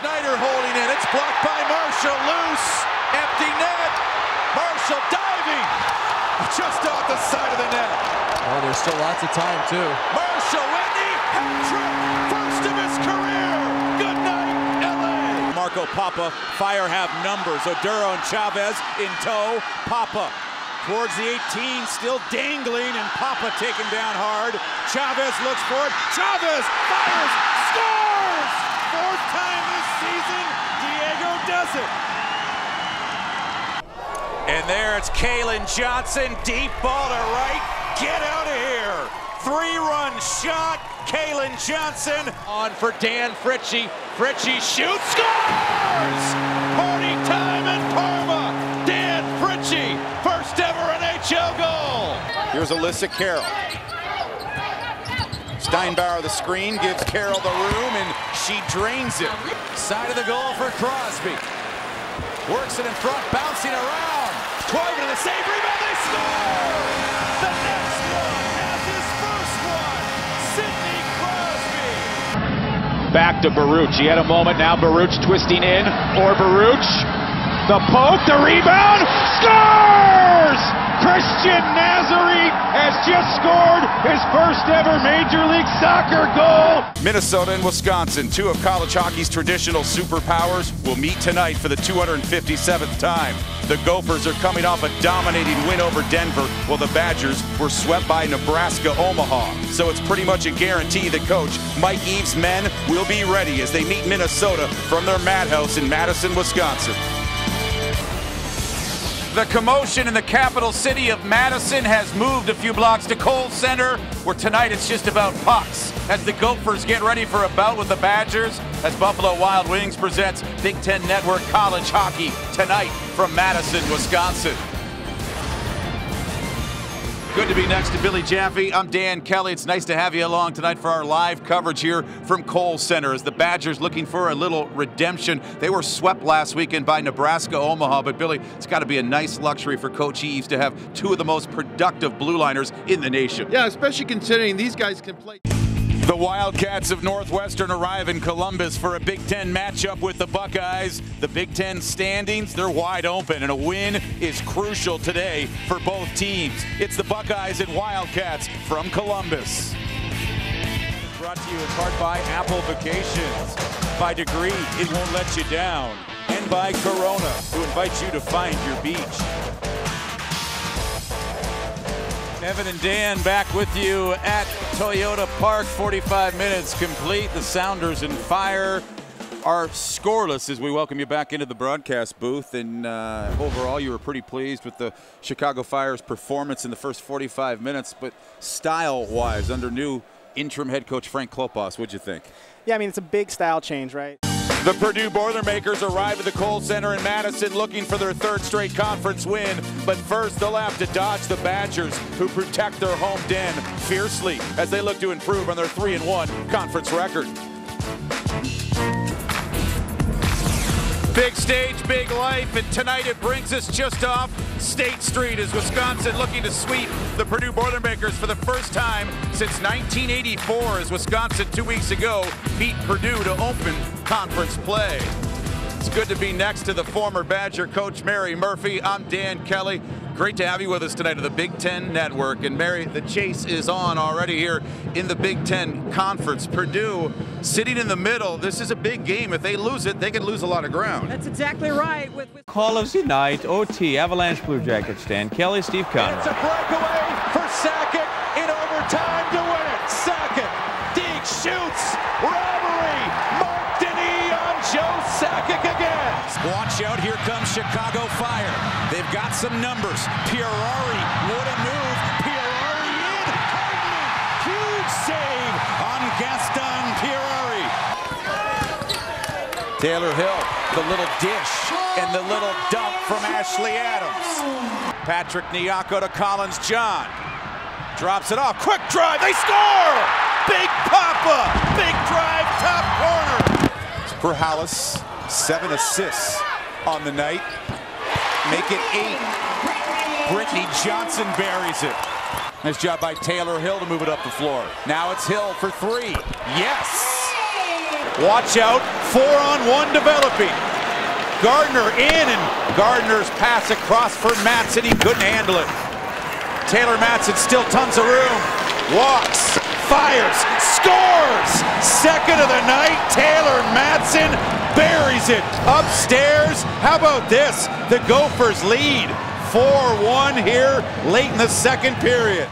Schneider holding it. It's blocked by Marshall. Loose. Empty net. Marshall diving. Just off the side of the net. Oh, there's still lots of time, too. Marshall Whitney. Hat-trick. First of his career. Good night, LA. Marco Papa. Fire have numbers. Oduro and Chavez in tow. Papa towards the 18, still dangling, and Papa taken down hard. Chavez looks for it. Chavez fires, scores! Fourth time this season, Diego does it. And there it's Kalen Johnson, deep ball to right. Get out of here. 3-run shot. Kalen Johnson on for Dan Fritchie. Fritchie shoots, scores! Party time in Parma. Dan Fritchie, first ever NHL goal. Here's Alyssa Carroll. Steinbauer the screen, gives Carroll the room, and she drains it. Side of the goal for Crosby. Works it in front, bouncing around. Toivonen the save, rebound, they score! The next one has his first one. Sidney Crosby. Back to Baruch. He had a moment now. Baruch twisting in. Or Baruch. The poke, the rebound. Scores! Christian Nazary has just scored his first ever Major League Soccer goal. Minnesota and Wisconsin, two of college hockey's traditional superpowers, will meet tonight for the 257th time. The Gophers are coming off a dominating win over Denver, while the Badgers were swept by Nebraska-Omaha. So it's pretty much a guarantee that coach Mike Eaves' men will be ready as they meet Minnesota from their madhouse in Madison, Wisconsin. The commotion in the capital city of Madison has moved a few blocks to Kohl Center, where tonight it's just about pucks as the Gophers get ready for a bout with the Badgers, as Buffalo Wild Wings presents Big Ten Network College Hockey tonight from Madison, Wisconsin. Good to be next to Billy Jaffe. I'm Dan Kelly. It's nice to have you along tonight for our live coverage here from Kohl Center as the Badgers looking for a little redemption. They were swept last weekend by Nebraska-Omaha, but Billy, it's got to be a nice luxury for Coach Eaves to have two of the most productive blue liners in the nation. Yeah, especially considering these guys can play. The Wildcats of Northwestern arrive in Columbus for a Big Ten matchup with the Buckeyes. The Big Ten standings, they're wide open, and a win is crucial today for both teams. It's the Buckeyes and Wildcats from Columbus. Brought to you in part by Apple Vacations, by Degree, it won't let you down, and by Corona, who invites you to find your beach. Evan and Dan back with you at Toyota Park. 45 minutes complete. The Sounders and Fire are scoreless as we welcome you back into the broadcast booth. And overall, you were pretty pleased with the Chicago Fire's performance in the first 45 minutes. But style-wise, under new interim head coach Frank Klopas, what'd you think? Yeah, I mean, it's a big style change, right? The Purdue Boilermakers arrive at the Kohl Center in Madison looking for their third straight conference win. But first, they'll have to dodge the Badgers, who protect their home den fiercely as they look to improve on their 3-1 conference record. Big stage, big life, and tonight it brings us just off State Street as Wisconsin looking to sweep the Purdue Boilermakers for the first time since 1984, as Wisconsin 2 weeks ago beat Purdue to open conference play. It's good to be next to the former Badger coach Mary Murphy. I'm Dan Kelly. Great to have you with us tonight at the Big Ten Network. And Mary, the chase is on already here in the Big Ten Conference. Purdue sitting in the middle. This is a big game. If they lose it, they can lose a lot of ground. That's exactly right. Call of the night, OT, Avalanche Blue Jackets, Dan Kelly, Steve Conrad. It's a breakaway for Sakic in overtime to win it. Sakic, Deke shoots, robbery, Mark Denis on Joe Sakic again. Watch out, here comes Chicago Fire. They've got some numbers. Pierari, what a move. Pierari in, Hardman, huge save on Gaston Pierari. Taylor Hill, the little dish and the little dump from Ashley Adams. Patrick Nyako to Collins John. Drops it off, quick drive, they score! Big Papa, big drive, top corner. Perhalis, 7 assists on the night. Make it 8. Brittany Johnson buries it. Nice job by Taylor Hill to move it up the floor. Now it's Hill for 3. Yes! Watch out, 4-on-1 developing. Gardner in, and Gardner's pass across for Matson. He couldn't handle it. Taylor Matson still tons of room. Walks, fires, scores! Second of the night, Taylor Matson buries it. Upstairs, how about this? The Gophers lead 4-1 here late in the second period.